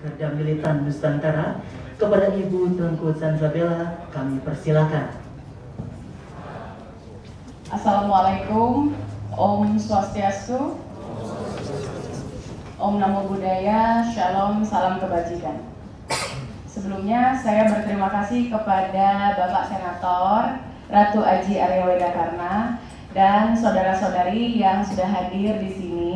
Garda Militan Nusantara, kepada Ibu Tengku Sansabela kami persilakan. Assalamualaikum, Om Swastiastu, Om Namo Buddhaya, Shalom, salam kebajikan. Sebelumnya saya berterima kasih kepada Bapak Senator Ratu Aji Arya Wedakarna dan saudara-saudari yang sudah hadir di sini.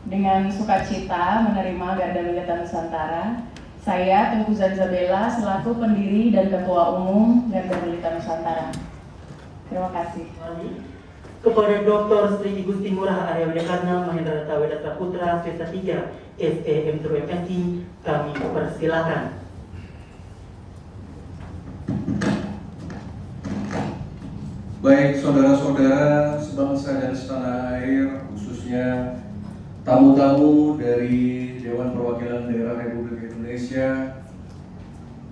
Dengan sukacita menerima Garda Militan Nusantara, saya Tengku Zanzabela selaku pendiri dan Ketua Umum Garda Militan Nusantara. Terima kasih. Kepada Dr. Sri Gusti Ngurah Arya Wedakarna Mahendra Tawedata Putra Swasta 3 SEM MSI kami persilakan. Baik saudara-saudara sebangsa dan setanah air, khususnya tamu-tamu dari Dewan Perwakilan Daerah Republik Indonesia,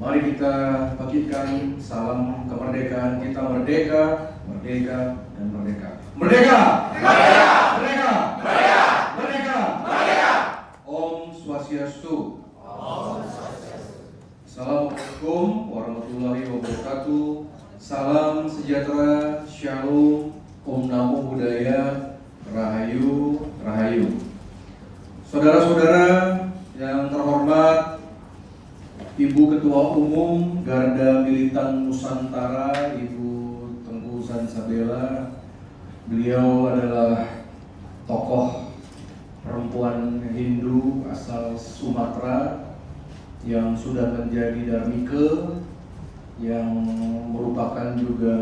mari kita bagikan salam kemerdekaan kita. Merdeka, merdeka, dan merdeka. Merdeka! Merdeka! Merdeka! Merdeka! Merdeka! Merdeka! Om Swastiastu. Om Swastiastu. Assalamualaikum warahmatullahi wabarakatuh. Salam sejahtera, Shalom, Om Namo Buddhaya, Rahayu, Rahayu. Saudara-saudara yang terhormat, Ibu Ketua Umum Garda Militan Nusantara, Ibu Tengku Sansabela, beliau adalah tokoh perempuan Hindu asal Sumatera yang sudah menjadi Dharmika, yang merupakan juga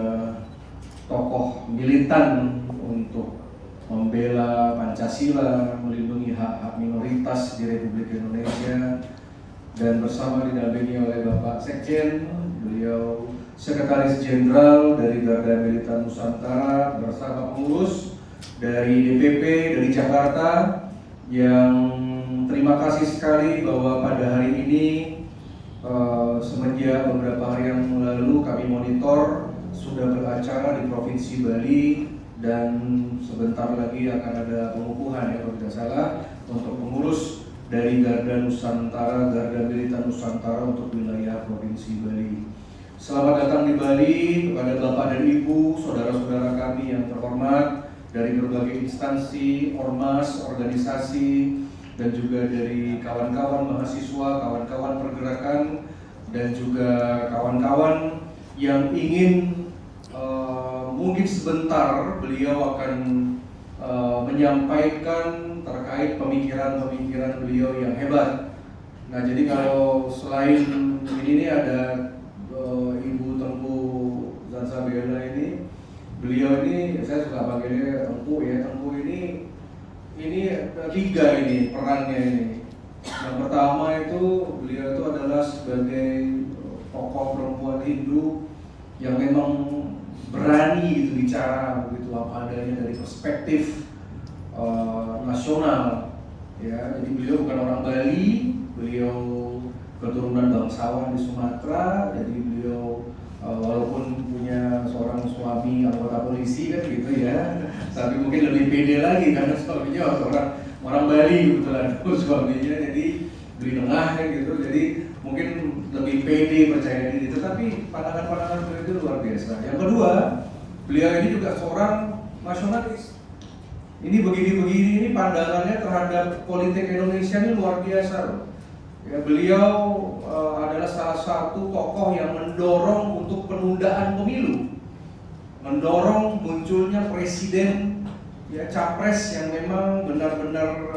tokoh militan untuk membela Pancasila, melindungi hak-hak minoritas di Republik Indonesia, dan bersama didampingi oleh Bapak Sekjen, beliau Sekretaris Jenderal dari Garda Militan Nusantara bersama pengurus dari DPP dari Jakarta, yang terima kasih sekali bahwa pada hari ini semenjak beberapa hari yang lalu kami monitor sudah beracara di Provinsi Bali, dan sebentar lagi akan ada pengukuhan, ya kalau tidak salah, untuk pengurus dari Garda Nusantara, Garda Militan Nusantara untuk wilayah Provinsi Bali. Selamat datang di Bali kepada Bapak dan Ibu, saudara-saudara kami yang terhormat dari berbagai instansi, ormas, organisasi, dan juga dari kawan-kawan mahasiswa, kawan-kawan pergerakan, dan juga kawan-kawan yang ingin mungkin sebentar beliau akan menyampaikan terkait pemikiran-pemikiran beliau yang hebat. Nah, jadi kalau selain ini ada Ibu Tengku Bella ini. Beliau ini saya suka panggilnya Tengku ya. Tengku ini 3 ini perannya ini. Yang pertama itu beliau itu adalah sebagai tokoh perempuan Hindu yang memang berani gitu bicara begitu apa adanya dari perspektif nasional ya. Jadi beliau bukan orang Bali, beliau keturunan bangsawan di Sumatera. Jadi beliau walaupun punya seorang suami anggota polisi kan gitu ya, tapi mungkin lebih pede lagi karena suaminya orang Bali kebetulan suaminya, jadi beli tengah kan gitu, jadi mungkin lebih pede percaya diri. Tetapi pandangan-pandangan beliau itu luar biasa. Yang kedua, beliau ini juga seorang nasionalis. Ini begini-begini ini pandangannya terhadap politik Indonesia ini luar biasa loh. Ya, beliau adalah salah satu tokoh yang mendorong untuk penundaan pemilu, mendorong munculnya presiden ya, capres yang memang benar-benar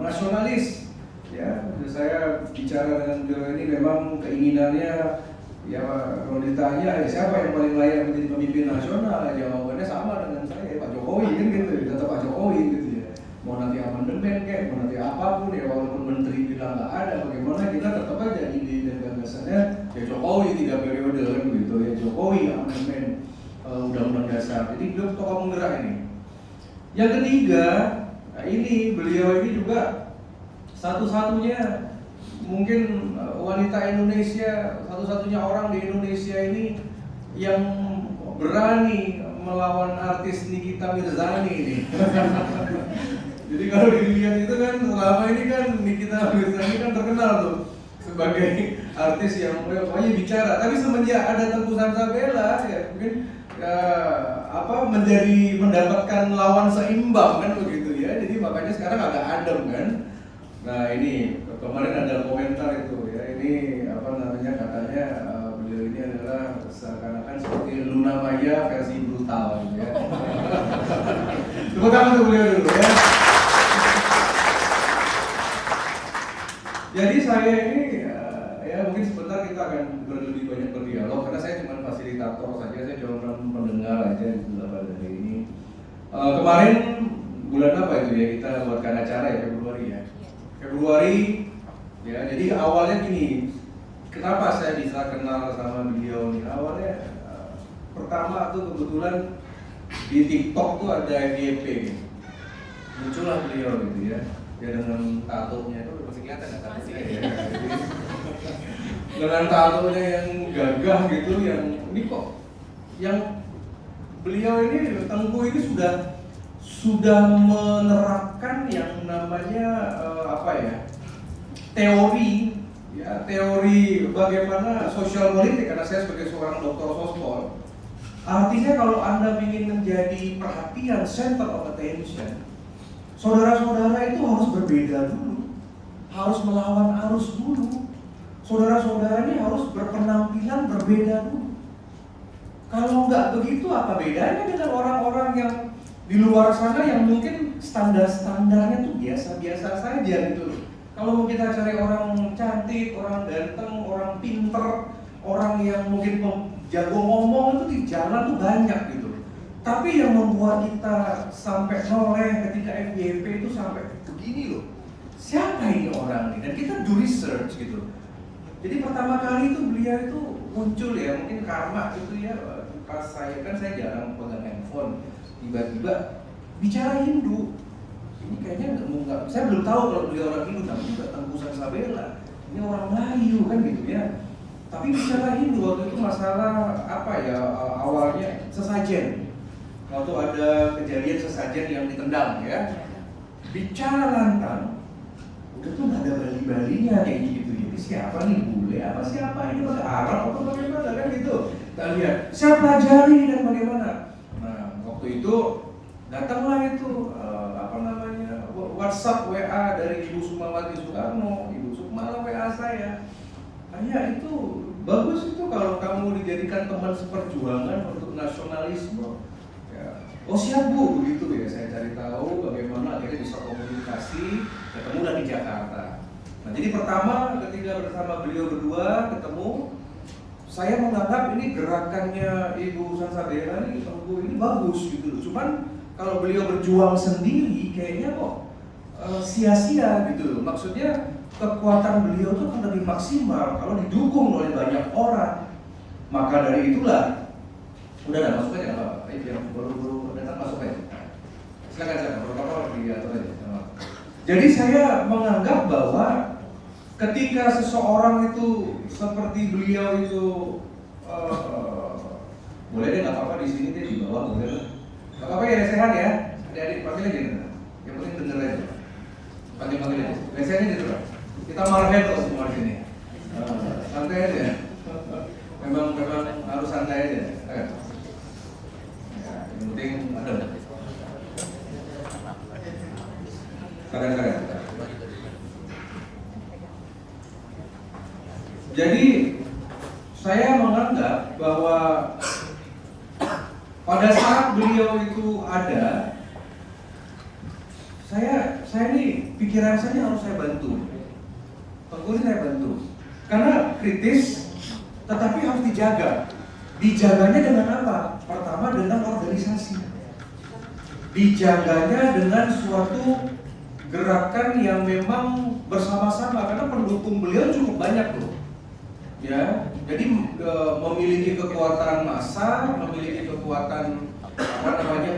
nasionalis. Ya, saya bicara dengan beliau ini memang keinginannya ya, kalau ditanya siapa yang paling layak menjadi pemimpin nasional, jawabannya sama dengan saya, Pak Jokowi kan gitu, tetap Pak Jokowi gitu ya. Mau nanti amandemen kayak, mau nanti apapun ya, walaupun menteri bilang nggak ada, bagaimana kita tetap aja ide dan gagasannya ya Jokowi 3 periode kan begitu ya, Jokowi amandemen undang-undang dasar. Jadi beliau tokoh penggerak ini. Yang ketiga, ini beliau ini juga satu-satunya mungkin wanita Indonesia, satu-satunya orang di Indonesia ini yang berani melawan artis Nikita Mirzani ini. Jadi kalau dilihat itu kan selama ini kan Nikita Mirzani kan terkenal tuh sebagai artis yang pokoknya bicara. Tapi semenjak ada Tengku Sansabella ya mungkin mendapatkan lawan seimbang kan begitu ya. Jadi makanya sekarang agak adem kan. Nah ini kemarin ada komentar itu ya, ini katanya beliau ini adalah seakan-akan seperti Luna Maya versi brutal gitu ya. Tepuk tangan untuk beliau dulu ya. Jadi saya ini ya mungkin sebentar kita akan lebih banyak berdialog karena saya cuma fasilitator saja, saya cuma pendengar aja pada hari ini. Kemarin bulan apa itu ya kita buatkan acara ya, Februari ya. Februari ya, jadi awalnya gini, kenapa saya bisa kenal sama beliau nih? Awalnya pertama tuh kebetulan di TikTok tuh ada FYP gitu. Muncullah beliau gitu ya. Dia dengan tatonya itu masih kelihatan ya tatonya ya. Dengan tatonya yang gagah gitu, yang ini kok yang beliau ini Tengku ini sudah menerapkan yang namanya teori bagaimana sosial politik, karena saya sebagai seorang doktor sospol. Artinya kalau Anda ingin menjadi perhatian, center of attention, saudara-saudara itu harus berbeda dulu, harus melawan arus dulu. Saudara-saudara ini harus berpenampilan berbeda dulu. Kalau nggak begitu, apa bedanya dengan orang-orang yang di luar sana yang mungkin standar-standarnya tuh biasa-biasa saja gitu loh. Kalau kita cari orang cantik, orang ganteng, orang pinter, orang yang mungkin jago ngomong itu di jalan tuh banyak gitu. Tapi yang membuat kita sampai noleh ketika FYP itu sampai begini loh. Siapa ini orang ini? Dan kita do research gitu. Jadi pertama kali itu beliau itu muncul ya, mungkin karma gitu ya. Pas saya jarang pegang handphone, tiba-tiba bicara Hindu. Ini kayaknya nggak, saya belum tahu kalau beliau orang Hindu, tapi juga Tengku Sansabella. Ini orang Melayu kan gitu ya. Tapi bicara Hindu waktu itu masalah awalnya sesajen. Waktu ada kejadian sesajen yang ditendang ya. Bicara lantang, udah tuh nggak ada Bali-Balinya kayak gitu. Ini siapa nih, bule apa siapa ini, Arab atau bagaimana kan gitu. Kita lihat, saya pelajari dan bagaimana. Nah waktu itu datanglah itu WhatsApp WA dari Ibu Sukmawati Soekarno, Ibu Sukma WA saya. Ya itu bagus itu kalau kamu dijadikan teman seperjuangan untuk nasionalisme. Ya. Oh siap Bu, begitu ya. Saya cari tahu bagaimana akhirnya bisa komunikasi, ketemulah di Jakarta. Nah jadi pertama ketika bersama beliau berdua ketemu, saya menganggap ini gerakannya Ibu Sansadera ini bagus gitu loh. Cuman kalau beliau berjuang sendiri kayaknya kok sia-sia gitu loh. Maksudnya kekuatan beliau tuh akan lebih maksimal kalau didukung oleh banyak orang. Maka dari itulah, udah masuk aja nggak apa-apa. Yang baru datang masuk aja. Silakan protokol diatur aja. Jadi saya menganggap bahwa ketika seseorang itu seperti beliau itu boleh deh, nggak apa-apa di sini deh, di bawah boleh lah. Nggak apa-apa ya, sehat ya. Adik-adik panggil aja, yang penting denger aja. Panggil aja. Lesehannya gitu lah. Kita marah kok semua di sini. Santai aja. Memang harus santai aja. Ya, yang penting ada. Kadang-kadang. Jadi saya menganggap bahwa pada saat beliau itu ada, saya ini pikiran saya harus saya bantu. Tentu saya bantu. Karena kritis, tetapi harus dijaga. Dijaganya dengan apa? Pertama dengan organisasi. Dijaganya dengan suatu gerakan yang memang bersama-sama, karena pendukung beliau cukup banyak loh. Ya, jadi memiliki kekuatan massa, memiliki kekuatan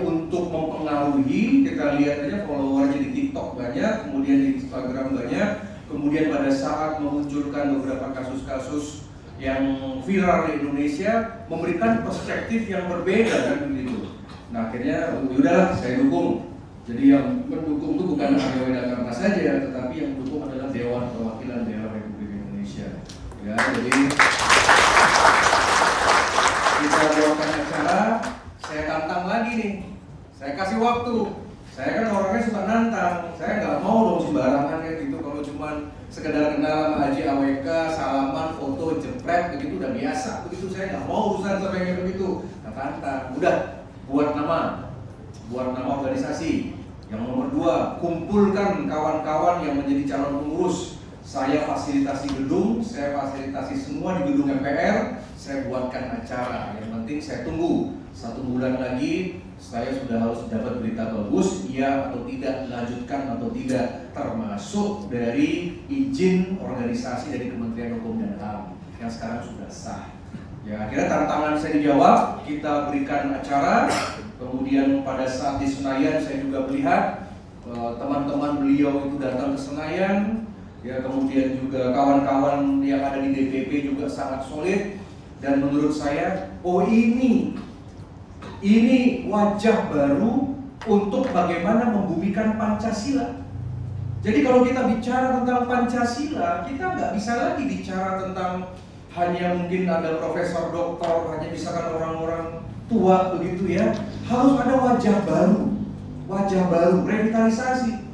untuk mempengaruhi. Kita lihat aja followernya di TikTok banyak, kemudian di Instagram banyak, kemudian pada saat memunculkan beberapa kasus-kasus yang viral di Indonesia, memberikan perspektif yang berbeda kan begitu. Nah akhirnya udahlah saya dukung. Jadi yang mendukung itu bukan Arya Widakarna saja, tetapi yang mendukung adalah Dewan Perwakilan Daerah Republik Indonesia. Ya, jadi kita buatkan acara, saya tantang lagi nih, saya kasih waktu. Saya kan orangnya suka nantang, saya nggak mau dong sembarangan kayak gitu. Kalau cuman sekedar kenal sama Haji AWK, salaman, foto, jepret, begitu udah biasa. Begitu saya nggak mau urusan sampai kayak begitu. Nah, tantang, udah buat nama organisasi. Yang nomor 2, kumpulkan kawan-kawan yang menjadi calon pengurus. Saya fasilitasi gedung, saya fasilitasi semua di gedung MPR, saya buatkan acara. Yang penting saya tunggu 1 bulan lagi, saya sudah harus dapat berita bagus, iya atau tidak, lanjutkan atau tidak, termasuk dari izin organisasi dari Kementerian Hukum dan HAM yang sekarang sudah sah. Ya, akhirnya tantangan saya dijawab, kita berikan acara. Kemudian pada saat di Senayan saya juga melihat teman-teman beliau itu datang ke Senayan. Ya, kemudian juga kawan-kawan yang ada di DPP juga sangat solid. Dan menurut saya, oh ini wajah baru untuk bagaimana membumikan Pancasila. Jadi kalau kita bicara tentang Pancasila, kita nggak bisa lagi bicara tentang hanya mungkin ada profesor, doktor, hanya misalkan orang-orang tua begitu ya. Harus ada wajah baru, revitalisasi.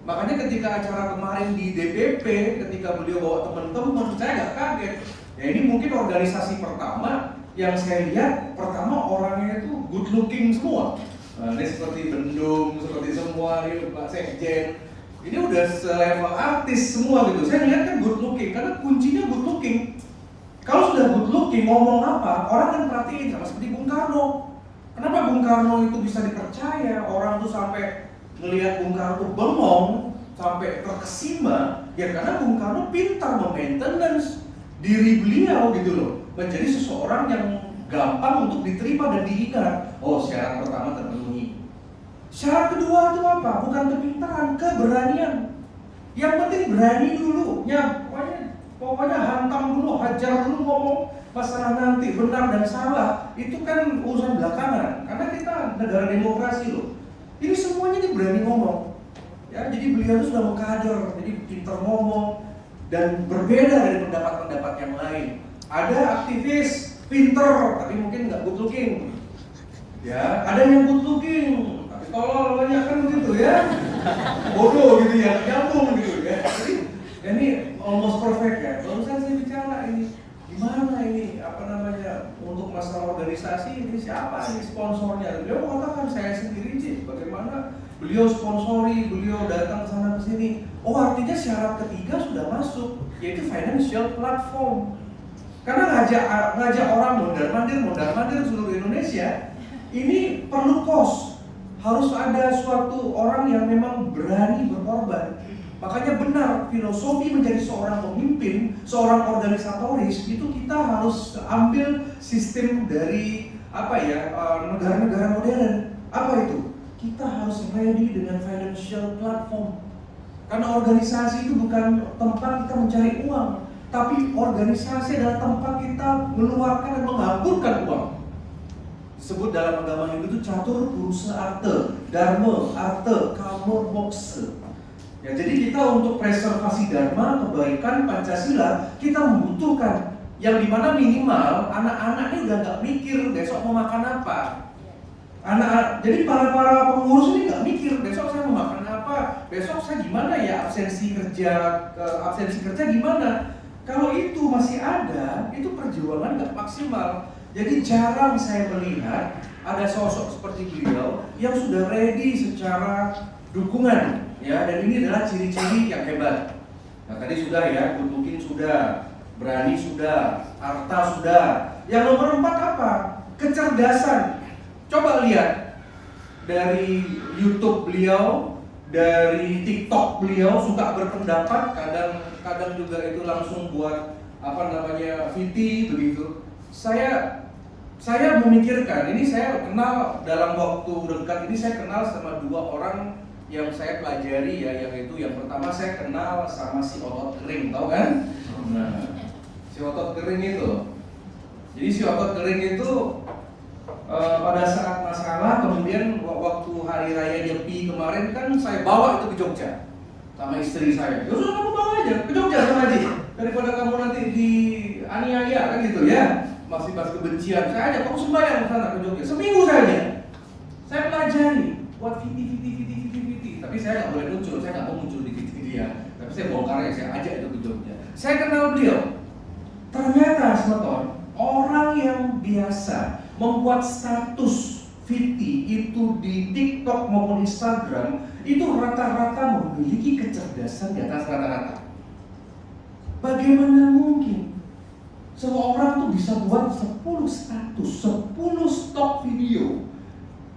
Makanya ketika acara kemarin di DPP, ketika beliau bawa teman-teman, saya nggak kaget. Ya ini mungkin organisasi pertama yang saya lihat, pertama orangnya itu good looking semua. Nah, ini seperti Bendung, seperti semua, ini Pak Sekjen. Ini udah selevel artis semua gitu. Saya lihat kan good looking, karena kuncinya good looking. Kalau sudah good looking, ngomong apa, orang kan perhatiin, sama seperti Bung Karno. Kenapa Bung Karno itu bisa dipercaya? Orang tuh sampai ngelihat Bung Karno tuh bengong, sampai terkesima, ya karena Bung Karno pintar memaintenance diri beliau gitu loh, menjadi seseorang yang gampang untuk diterima dan diingat. Oh, syarat pertama terpenuhi. Syarat kedua itu apa? Bukan kepintaran, keberanian. Yang penting berani dulu, pokoknya hantam dulu, hajar dulu, ngomong masalah nanti benar dan salah itu kan urusan belakangan, karena kita negara demokrasi loh. Ini semuanya ini berani ngomong. Ya, jadi beliau itu sudah mengkader, jadi pintar ngomong dan berbeda dari pendapat-pendapat yang lain. Ada aktivis pintar tapi mungkin nggak good looking. Ya, ada yang good looking tapi tolol banyak kan begitu ya. Bodoh gitu ya, nyambung gitu ya. Jadi ini almost perfect ya. Barusan saya bicara ini gimana ini untuk masalah organisasi ini siapa ini sponsornya? Beliau mengatakan saya sendiri sih. Bagaimana beliau sponsori, beliau datang ke sana ke sini. Oh, artinya syarat ketiga sudah masuk, yaitu financial platform. Karena ngajak orang mondar-mandir seluruh Indonesia, ini perlu kos. Harus ada suatu orang yang memang berani berkorban. Makanya benar, filosofi menjadi seorang pemimpin, seorang organisatoris, itu kita harus ambil sistem dari negara-negara modern. Apa itu? Kita harus ready dengan financial platform. Karena organisasi itu bukan tempat kita mencari uang, tapi organisasi adalah tempat kita mengeluarkan dan menghamburkan uang. Disebut dalam agama Hindu itu catur purusa arte, dharma, arte, kama, moksa. Ya, jadi kita untuk preservasi dharma, kebaikan, Pancasila, kita membutuhkan yang dimana minimal anak-anak ini udah nggak mikir besok mau makan apa. Jadi para pengurus ini nggak mikir besok saya mau makan apa, besok saya gimana ya absensi kerja gimana. Kalau itu masih ada, itu perjuangan nggak maksimal. Jadi jarang saya melihat ada sosok seperti beliau yang sudah ready secara dukungan, ya. Dan ini adalah ciri-ciri yang hebat. Nah tadi sudah ya, Kutukin sudah, berani sudah, harta sudah. Yang nomor 4 apa? Kecerdasan. Coba lihat dari YouTube beliau, dari TikTok beliau suka berpendapat, kadang juga itu langsung buat VT begitu. Saya memikirkan, ini saya kenal dalam waktu dekat ini, saya kenal sama 2 orang yang saya pelajari ya, yang pertama saya kenal sama si Otot Kering, tahu kan? Nah, si Otot Kering itu. Jadi si Otot Kering itu pada saat masalah, kemudian waktu hari raya Nyepi kemarin kan saya bawa itu ke Jogja sama istri saya. Ya sudah kamu bawa aja ke Jogja sama Haji, daripada kamu nanti dianiaya kan gitu ya. Masih pas kebencian, saya ajak kamu sembahyang ke sana ke Jogja seminggu saja. Saya pelajari buat VT. Tapi saya nggak boleh muncul, saya nggak mau muncul di VT dia. Tapi saya bongkarnya, saya ajak itu ke Jogja. Saya kenal beliau. Ternyata Smeton, orang yang biasa membuat status VT itu di TikTok maupun Instagram itu rata-rata memiliki kecerdasan di atas rata-rata. Bagaimana mungkin seorang tuh bisa buat 10 status, 10 stok video,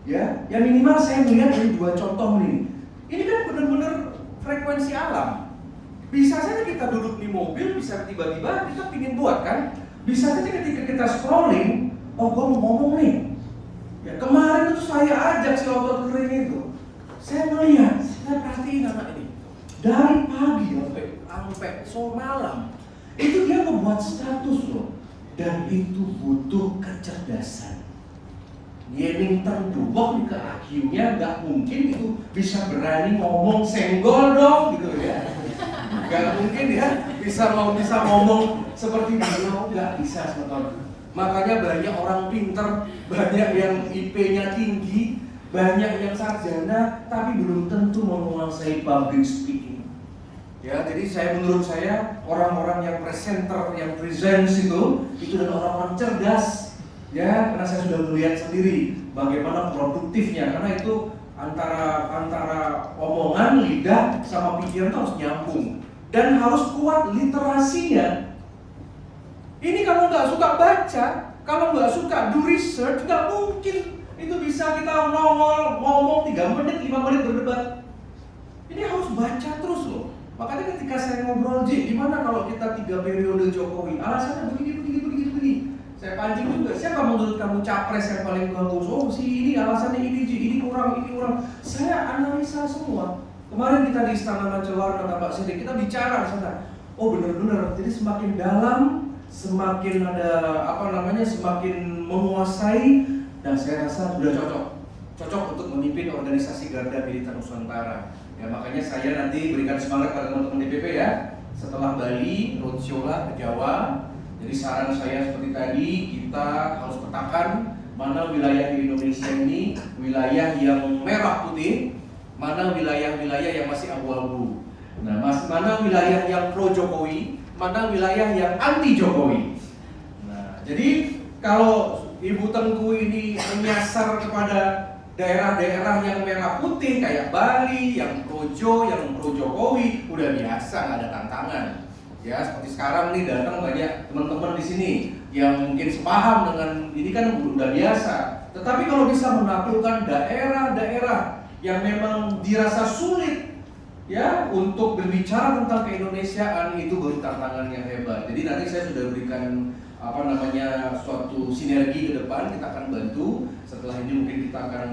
ya? Yang minimal saya melihat dari 2 contoh ini. Ini kan benar-benar frekuensi alam. Bisa saja kita duduk di mobil, bisa tiba-tiba kita pingin buat kan? Bisa saja ketika kita scrolling, oh gue mau ngomong nih. Ya kemarin itu saya ajak si Otot Kering itu. Saya melihat, saya perhatiin anak ini. Dari pagi sampai sore malam, itu dia membuat status loh. Dan itu butuh kecerdasan. Yening terduwok di keakhirnya nggak mungkin itu bisa berani ngomong senggol dong gitu ya. Nggak mungkin ya bisa ngomong seperti beliau, nggak bisa sebetulnya. Makanya banyak orang pinter, banyak yang IP-nya tinggi, banyak yang sarjana, tapi belum tentu menguasai public speaking. Ya, jadi menurut saya orang-orang yang presenter, yang presents itu adalah orang-orang cerdas. Ya, karena saya sudah melihat sendiri bagaimana produktifnya, karena itu antara omongan, lidah, sama pikiran itu harus nyambung dan harus kuat literasinya. Ini kalau nggak suka baca, kalau nggak suka do research, nggak mungkin itu bisa kita ngomong 3 menit, 5 menit berdebat. Ini harus baca terus loh. Makanya ketika saya ngobrol, gimana kalau kita 3 periode Jokowi, alasannya begini. Saya pancing juga, siapa menurut kamu capres yang paling bagus? Oh si ini alasannya ini kurang. Saya analisa semua. Kemarin kita di Istana Mancewar kata Pak Sidik, kita bicara di sana. Oh benar-benar, jadi semakin dalam, semakin ada semakin menguasai, dan saya rasa sudah cocok untuk memimpin organisasi Garda Militer Nusantara. Ya makanya saya nanti berikan semangat pada teman-teman DPP ya. Setelah Bali, roadshow lah ke Jawa. Jadi saran saya seperti tadi, kita harus petakan mana wilayah di Indonesia ini wilayah yang merah putih, mana wilayah-wilayah yang masih abu-abu. Nah, mana wilayah yang pro Jokowi, mana wilayah yang anti Jokowi. Nah, jadi kalau Ibu Tengku ini menyasar kepada daerah-daerah yang merah putih kayak Bali, yang pro Jokowi, udah biasa, nggak ada tantangan. Ya, seperti sekarang nih datang banyak teman-teman di sini yang mungkin sepaham dengan ini kan udah biasa. Tetapi kalau bisa menaklukkan daerah-daerah yang memang dirasa sulit ya untuk berbicara tentang keindonesiaan, itu baru tantangan yang hebat. Jadi nanti saya sudah berikan suatu sinergi ke depan, kita akan bantu. Setelah ini mungkin kita akan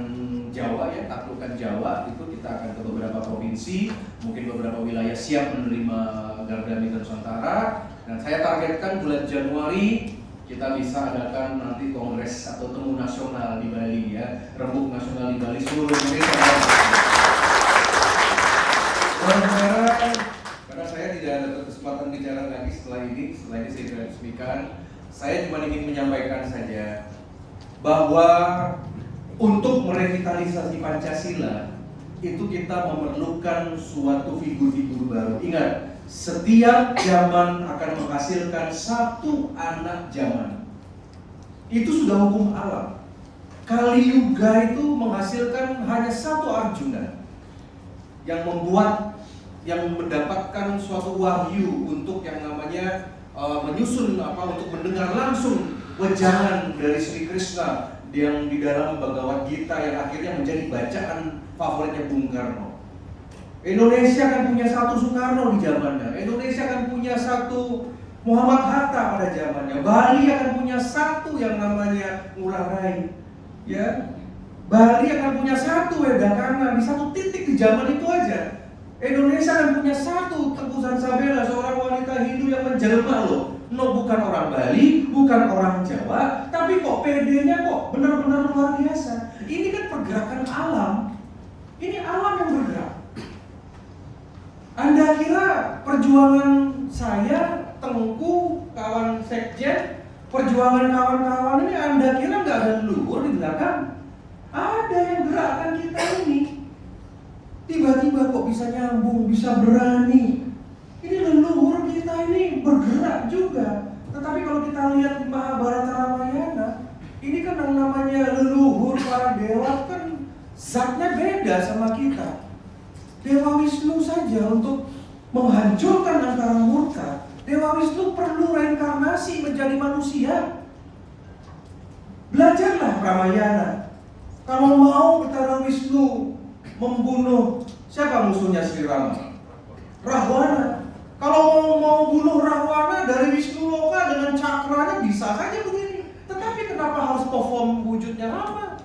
Jawa ya, taklukkan Jawa, itu kita akan ke beberapa provinsi, mungkin beberapa wilayah siap menerima Garuda Mitra Nusantara. Dan saya targetkan bulan Januari kita bisa adakan nanti kongres atau temu nasional di Bali ya, rembuk nasional di Bali seluruh Indonesia. Karena saya tidak ada kesempatan bicara lagi setelah ini saya resmikan. Saya cuma ingin menyampaikan saja bahwa untuk merevitalisasi Pancasila itu kita memerlukan suatu figur-figur baru. Ingat, setiap zaman akan menghasilkan satu anak zaman. Itu sudah hukum alam. Kali Yuga itu menghasilkan hanya satu Arjuna yang mendapatkan suatu wahyu untuk yang namanya menyusun untuk mendengar langsung wejangan dari Sri Krishna yang di dalam Bhagavad Gita yang akhirnya menjadi bacaan favoritnya Bung Karno. Indonesia kan punya satu Soekarno di zamannya, Indonesia kan punya satu Muhammad Hatta pada zamannya, Bali akan punya satu yang namanya Ngurah Rai, ya. Bali akan punya satu Wedakarna di satu titik di zaman itu aja. Indonesia akan punya satu Tengku Sansabela, seorang wanita Hindu yang menjelma loh. No, bukan orang Bali, bukan orang Jawa, tapi kok PD-nya kok benar-benar luar biasa. Ini kan pergerakan alam. Ini alam yang bergerak. Anda kira perjuangan saya, Tengku, kawan sekjen, perjuangan kawan-kawan ini Anda kira nggak ada leluhur di belakang? Ada yang gerakkan kita ini. Tiba-tiba kok bisa nyambung, bisa berani. Ini leluhur kita ini bergerak juga. Tetapi kalau kita lihat di Mahabharata Ramayana, ini kan yang namanya leluhur para dewa kan zatnya beda sama kita. Dewa Wisnu saja untuk menghancurkan angkara murka, Dewa Wisnu perlu reinkarnasi menjadi manusia. Belajarlah Ramayana. Kalau mau Betara Wisnu membunuh siapa musuhnya Sri Rama? Rahwana. Kalau mau bunuh Rahwana dari Wisnu Loka dengan cakranya bisa saja begini. Tetapi kenapa harus perform wujudnya Rama?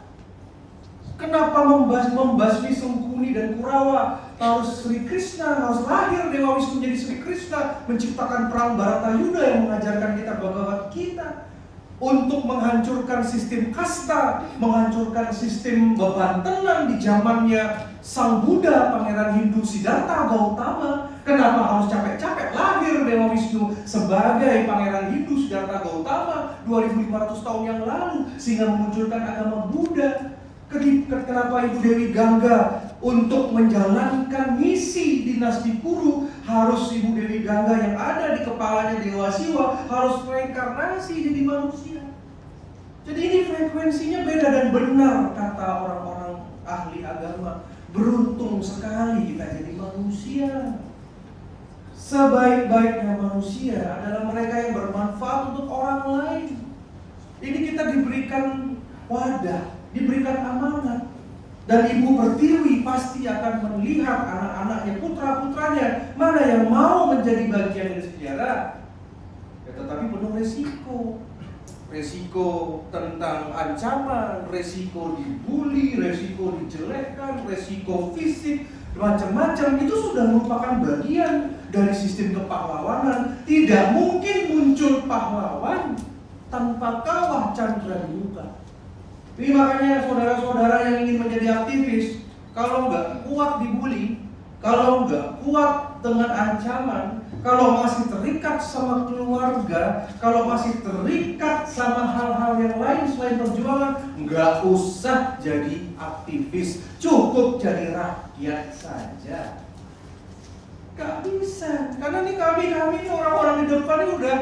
Kenapa membasmi Sungkuni dan Kurawa? Harus Sri Krishna, harus lahir Dewa Wisnu menjadi Sri Krishna, menciptakan perang Baratayuda yang mengajarkan kita Bhagavad Gita. Untuk menghancurkan sistem kasta, menghancurkan sistem bebantenan di zamannya Sang Buddha, Pangeran Hindu Siddhartha Gautama. Kenapa harus capek-capek lahir Dewa Wisnu sebagai Pangeran Hindu Siddhartha Gautama 2500 tahun yang lalu sehingga memunculkan agama Buddha? Kenapa Ibu Dewi Gangga untuk menjalankan misi dinasti Kuru harus Ibu Dewi Gangga yang ada di kepalanya Dewa Siwa harus reinkarnasi jadi manusia? Jadi ini frekuensinya beda dan benar kata orang-orang ahli agama. Beruntung sekali kita jadi manusia. Sebaik-baiknya manusia adalah mereka yang bermanfaat untuk orang lain. Ini kita diberikan wadah, diberikan amanat. Dan Ibu Pertiwi pasti akan melihat anak-anaknya, putra-putranya, mana yang mau menjadi bagian dari sejarah. Ya, tetapi penuh resiko. Resiko tentang ancaman, resiko dibully, resiko dijelekkan, resiko fisik, macam-macam. Itu sudah merupakan bagian dari sistem kepahlawanan. Tidak mungkin muncul pahlawan tanpa kawah candra di muka. Jadi makanya saudara-saudara yang ingin menjadi aktivis, kalau nggak kuat dibully, kalau nggak kuat dengan ancaman, kalau masih terikat sama keluarga, kalau masih terikat sama hal-hal yang lain selain perjuangan, nggak usah jadi aktivis, cukup jadi rakyat saja. Nggak bisa, karena ini kami ini orang-orang di depan ini udah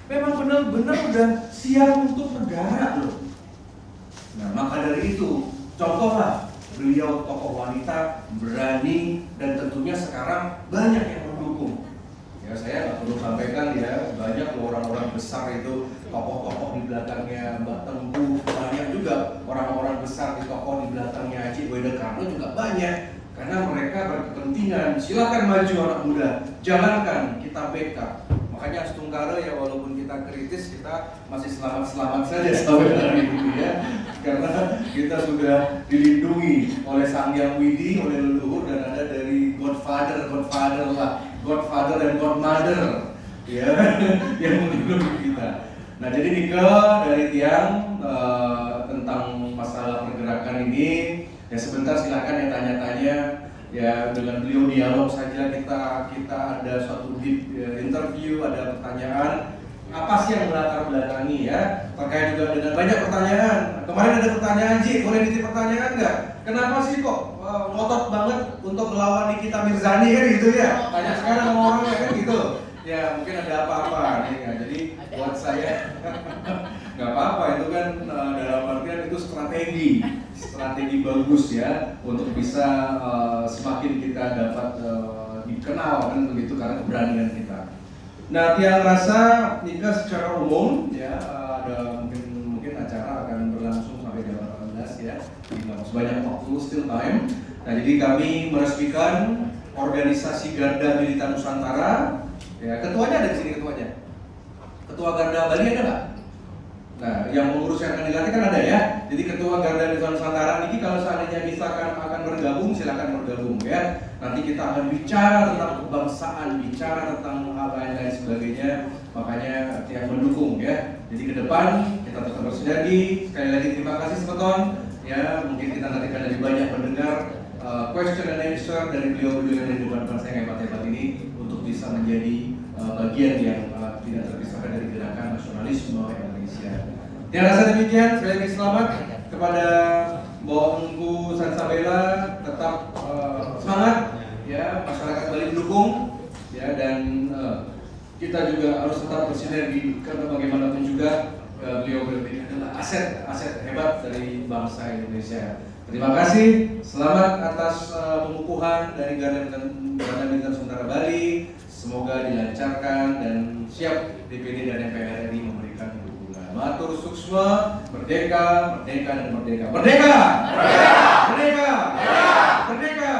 memang benar-benar udah siap untuk negara loh. Nah, maka dari itu, contohlah beliau tokoh wanita berani dan tentunya sekarang banyak yang mendukung. Ya, Ya saya nggak perlu sampaikan ya, banyak loh orang-orang besar itu, tokoh-tokoh di belakangnya Mbak Tengku, banyak juga orang-orang besar di tokoh di belakangnya Haji Weda Karno juga banyak. Karena mereka berkepentingan, silakan maju anak muda, jalankan, kita backup. Makanya Astungkara ya walaupun kita kritis, kita masih selamat-selamat saja sampai hari ini ya. Karena kita sudah dilindungi oleh Sang Hyang Widi, oleh leluhur, dan ada dari Godfather lah, Godfather dan Godmother ya yang melindungi kita. Nah jadi Nike dari Tiang tentang masalah pergerakan ini ya sebentar silakan yang tanya-tanya ya, dengan beliau dialog saja kita ada suatu deep interview, ada pertanyaan apa sih yang melatar belakangi ya, terkait juga dengan banyak pertanyaan. Kemarin ada pertanyaan Ji, boleh nitip pertanyaan nggak? Kenapa sih kok ngotot banget untuk melawan Nikita Mirzani kan gitu ya? Tanya sekarang sama orang ya kan gitu. Ya mungkin ada apa-apa nih ya. Jadi buat saya nggak apa-apa, itu kan dalam artian itu strategi bagus ya untuk bisa semakin kita dapat dikenal kan begitu karena keberanian kita. Nah, Tiang rasa Nika secara umum ya ada mungkin acara akan berlangsung sampai jam 18 ya, tidak banyak waktu, still time. Nah jadi kami meresmikan organisasi Garda Militan Nusantara. Ya, ketuanya ada di sini ketuanya. Ketua Garda Bali ada nggak? Nah, yang mengurus yang akan dilantik kan ada ya. Jadi Ketua Garda Militan Nusantara ini kalau seandainya misalkan akan bergabung, silakan bergabung ya. Nanti kita akan bicara tentang kebangsaan, bicara tentang hal lain sebagainya. Makanya yang mendukung ya. Jadi ke depan kita tetap bersinergi. Sekali lagi terima kasih Sepeton. Ya, mungkin kita nanti akan lebih banyak mendengar question and answer dari beliau-beliau yang di depan saya yang hebat-hebat ini untuk bisa menjadi bagian yang tidak terpisahkan dari gerakan nasionalisme Indonesia. Yang rasa demikian, sekali lagi selamat kepada Mbak Engku Sansabela, tetap semangat ya, masyarakat Bali mendukung ya, dan kita juga harus tetap bersinergi karena bagaimanapun juga beliau ini adalah aset hebat dari bangsa Indonesia. Terima kasih, selamat atas pengukuhan dari Garda Militan Nusantara Bali. Semoga dilancarkan dan siap DPD dan MPR RI memberikan dukungan. Matur suksma, merdeka, merdeka dan merdeka. Merdeka! Merdeka! Merdeka! Merdeka!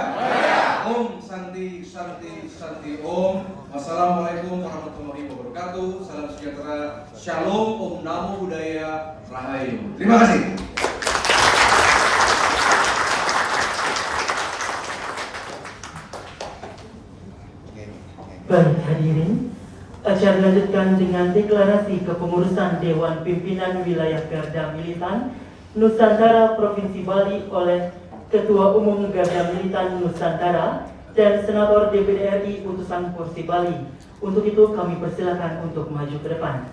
Om Santi Santi Santi Om. Wassalamualaikum warahmatullahi wabarakatuh. Salam sejahtera. Shalom. Om Namo Buddhaya. Rahayu. Terima kasih. Baik hadirin, acara dilanjutkan dengan deklarasi kepengurusan Dewan Pimpinan Wilayah Garda Militan Nusantara Provinsi Bali oleh Ketua Umum Garda Militan Nusantara dan Senator DPD RI utusan Porsi Bali. Untuk itu kami persilakan untuk maju ke depan.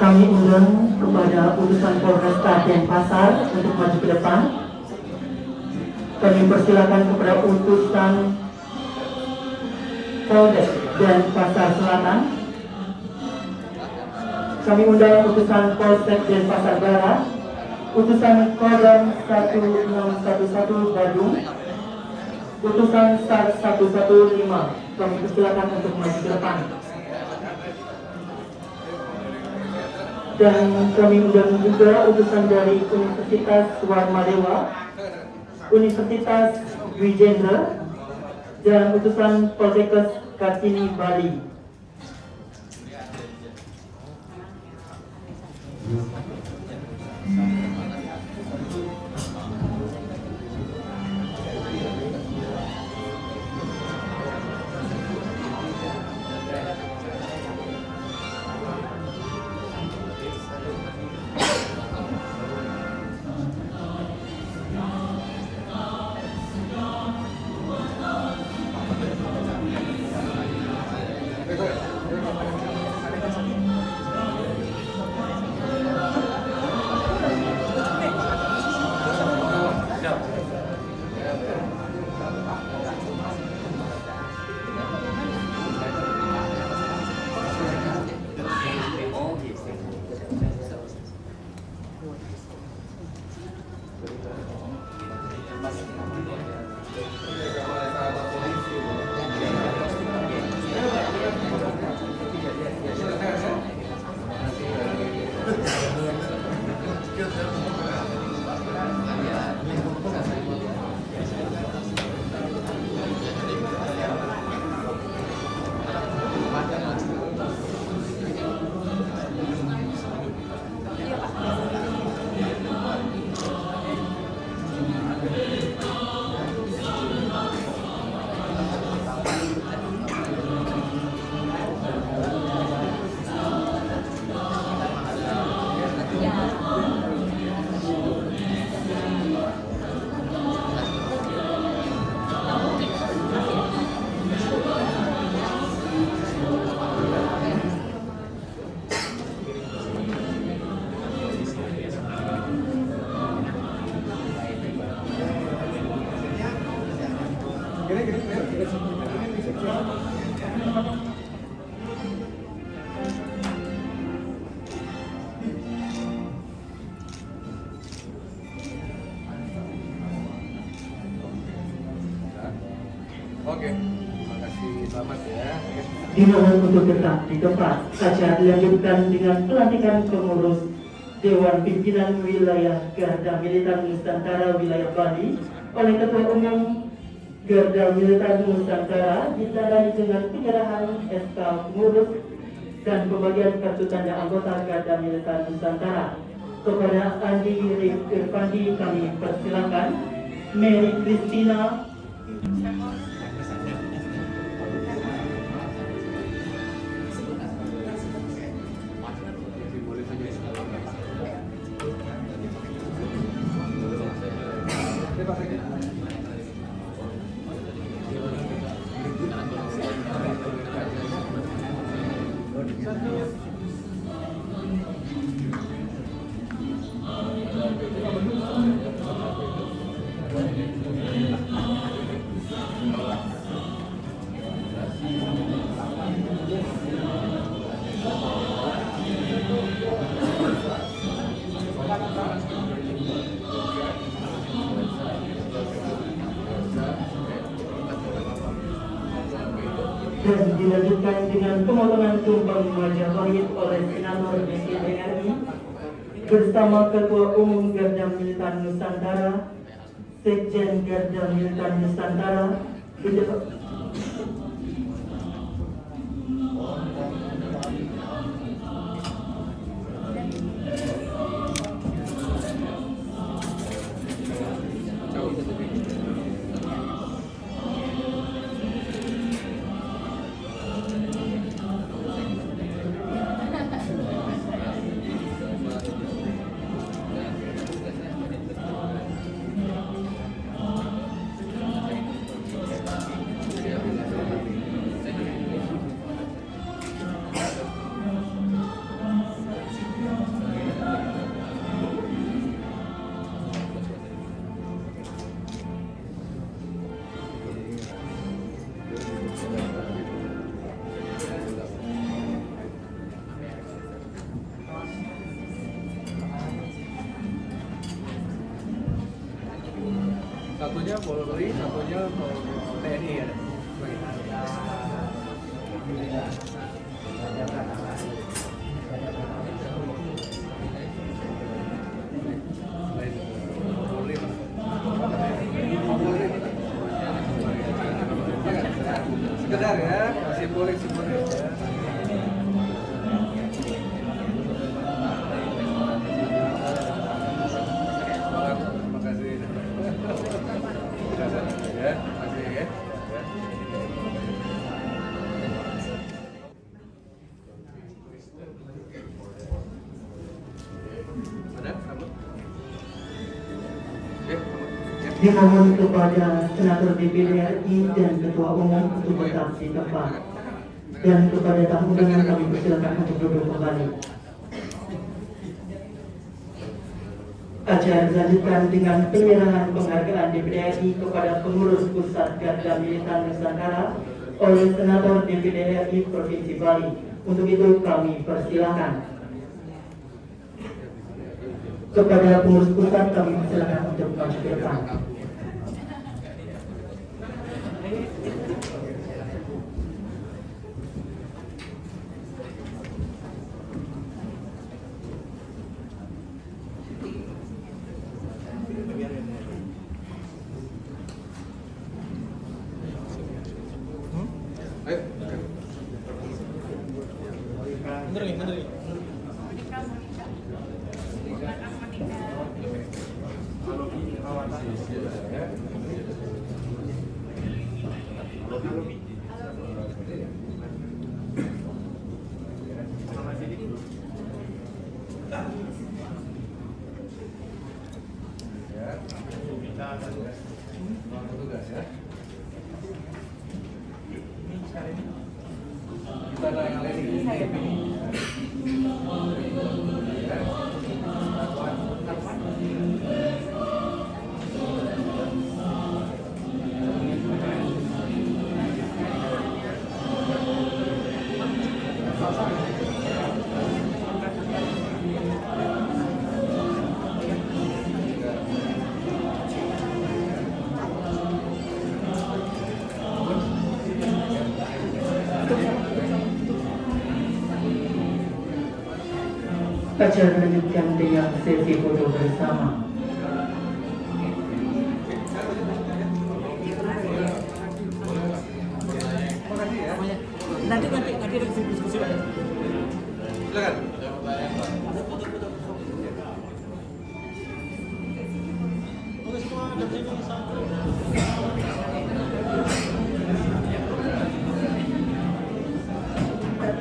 Kami undang kepada utusan Polresta Denpasar untuk maju ke depan. Kami persilakan kepada utusan Polres Denpasar Selatan. Kami undang utusan Polsek Denpasar Barat, utusan Kodam 1611 Badung, utusan SAR 115. Kami persilakan untuk maju ke depan. Dan kami undang juga utusan dari Universitas Warmadewa Universitas Wijendra dan utusan Poltekkes Kartini Bali. Oke, terima kasih, selamat ya. Dimohon untuk tetap di tempat. Acara dilanjutkan dengan pelantikan pengurus Dewan Pimpinan Wilayah Garda Militer Nusantara Wilayah Bali oleh Ketua Umum Garda Militer Nusantara, ditandai dengan penyerahan SK pengurus dan pembagian kartu tanda anggota Garda Militer Nusantara. Kepada Andi Irfandi kami persilakan. Mary Christina dan dilanjutkan dengan pemotongan tumpang Majapahit oleh Senator DPD RI bersama Ketua Umum Garda Militer Nusantara, Sekjen Garda Militer Nusantara, Satunya Polri, satunya TNI ya. Polri, sekedar ya, simbolik ya. Terima kasih. Ya, makasih ya. Ada kamu? Ya, Dimohon kepada Senator DPD RI dan Ketua Umum untuk tetap di tempat. Dan kepada tamu undangan kami persilakan untuk duduk kembali. Acara dilanjutkan dengan penyerahan penghargaan DPD RI kepada pengurus pusat Garda Militan Nusantara oleh Senator DPD RI Provinsi Bali. Untuk itu kami persilakan. Kepada pengurus pusat kami persilakan untuk maju ke depan. tugas ya. Kita ada yang lain ini. Acara dilanjutkan dengan sesi foto bersama. Nanti ada diskusi. Silakan.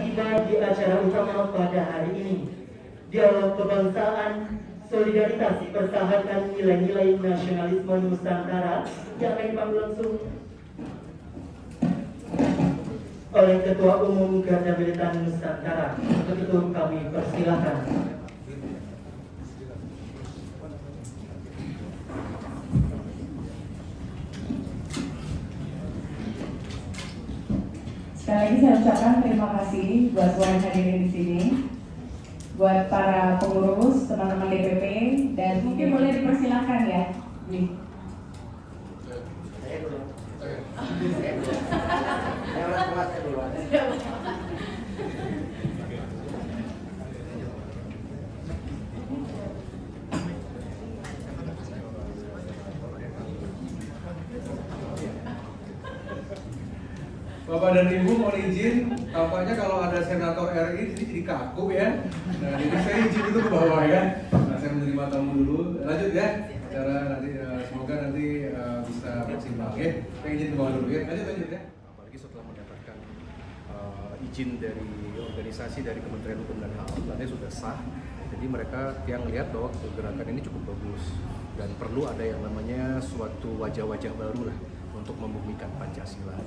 Tiba di acara utama pada hari ini, dialog kebangsaan, solidaritas, persahabatan, nilai-nilai nasionalisme Nusantara yang akan dipanggil langsung oleh Ketua Umum Garda Militan Nusantara. Untuk itu kami persilahkan. Sekali lagi saya ucapkan terima kasih buat semua yang hadirin di sini, buat para pengurus, teman-teman DPP, dan mungkin boleh dipersilahkan ya. Bapak dan Ibu mohon izin, tampaknya kalau ada senator RI di sini jadi kaku ya. Nah, jadi saya izin dulu ke bawah ya. Nah, saya menerima tamu dulu. Lanjut ya. Acara nanti semoga nanti bisa maksimal ya. Saya izin ke bawah dulu ya. Lanjut ya. Apalagi setelah mendapatkan izin dari organisasi dari Kementerian Hukum dan HAM, katanya sudah sah. Jadi mereka yang lihat bahwa gerakan ini cukup bagus dan perlu ada yang namanya suatu wajah-wajah baru lah untuk membumikan Pancasila.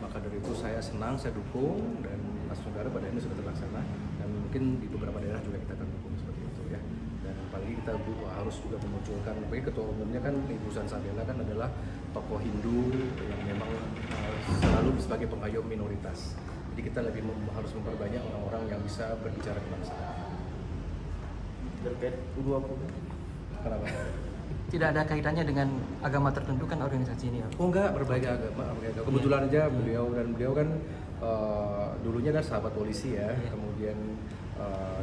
Maka dari itu saya senang, saya dukung, dan Mas Negara pada ini sudah terlaksana, dan mungkin di beberapa daerah juga kita akan dukung seperti itu ya. Dan apalagi kita harus juga memunculkan, apalagi ketua umumnya kan Ibu Sansabella kan adalah tokoh Hindu yang memang selalu sebagai pengayom minoritas. Jadi kita lebih harus memperbanyak orang-orang yang bisa berbicara kebangsaan. Terkait U20. Kenapa? Tidak ada kaitannya dengan agama tertentu kan organisasi ini ya? Oh enggak, berbagai agama. Kebetulan aja beliau kan dulunya adalah sahabat polisi ya. Kemudian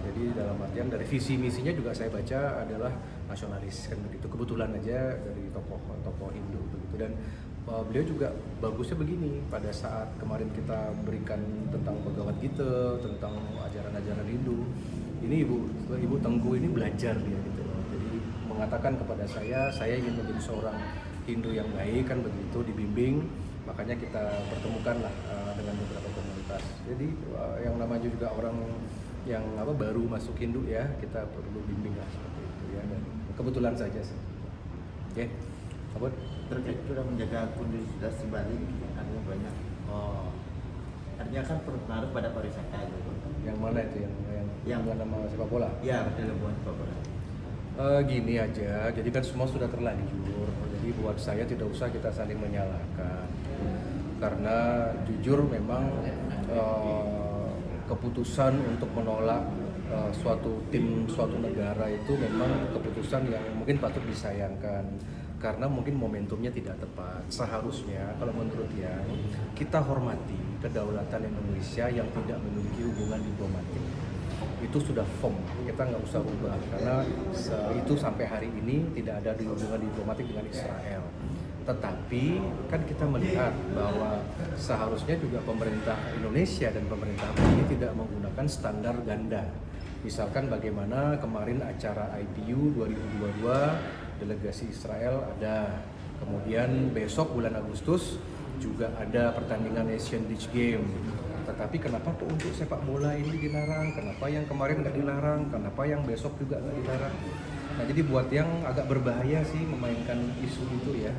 jadi dalam artian dari visi misinya juga saya baca adalah nasionalis kan begitu. Kebetulan aja dari tokoh Hindu begitu, dan beliau juga bagusnya begini, pada saat kemarin kita memberikan tentang Bhagavad Gita, tentang ajaran-ajaran Hindu, ini ibu Tengku ini belajar dia gitu loh. Jadi mengatakan kepada saya ingin menjadi seorang Hindu yang baik kan begitu, dibimbing, makanya kita pertemukanlah dengan beberapa komunitas. Jadi yang namanya juga orang yang baru masuk Hindu ya, kita perlu bimbing lah seperti itu ya. Dan kebetulan saja sih. Oke, Abud? Terkait sudah menjaga kondisi Bali artinya banyak. Oh, Artinya kan berpengaruh pada pariwisata gitu. yang mana itu yang bukan nama sepak bola? Ya, betul hubungan sepak bola. Gini aja, jadi kan semua sudah terlanjur. Jadi buat saya tidak usah kita saling menyalahkan. Karena jujur memang keputusan untuk menolak suatu tim, suatu negara itu memang keputusan yang mungkin patut disayangkan. Karena mungkin momentumnya tidak tepat. Seharusnya kalau menurut yang kita hormati kedaulatan Indonesia yang tidak memiliki hubungan diplomatik. Itu sudah firm, kita nggak usah ubah karena itu sampai hari ini tidak ada hubungan diplomatik dengan Israel. Tetapi kan kita melihat bahwa seharusnya juga pemerintah Indonesia dan pemerintah ini tidak menggunakan standar ganda. Misalkan bagaimana kemarin acara IPU 2022 delegasi Israel ada, kemudian besok bulan Agustus juga ada pertandingan Asian Beach Game. Tetapi kenapa kok untuk sepak bola ini dilarang? Kenapa yang kemarin nggak dilarang? Kenapa yang besok juga nggak dilarang? Nah jadi buat yang agak berbahaya sih memainkan isu itu ya.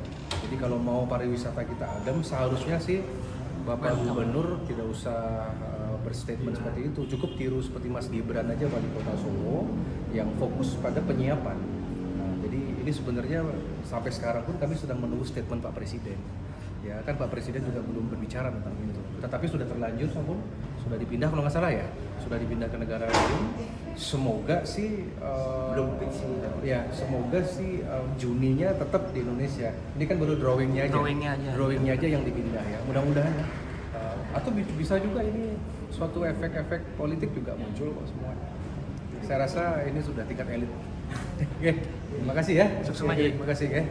Jadi kalau mau pariwisata kita adem, seharusnya sih Bapak Gubernur tidak usah berstatement seperti itu. Cukup tiru seperti Mas Gibran aja wali kota Solo yang fokus pada penyiapan. Jadi ini sebenarnya sampai sekarang pun kami sedang menunggu statement Pak Presiden. Ya kan Pak Presiden juga belum berbicara tentang itu. Tetapi sudah terlanjur, Sampun, sudah dipindah kalau nggak salah ya, sudah dipindah ke negara lain. Semoga sih Belum fix sih. ya semoga sih Juninya tetap di Indonesia. Ini kan baru drawingnya aja. Drawingnya aja yang dipindah ya. Mudah-mudahan ya. Atau bisa juga ini suatu efek-efek politik juga muncul kok semua. Saya rasa ini sudah tingkat elit. Oke, terima kasih ya. Sukses, Maji. Terima kasih ya.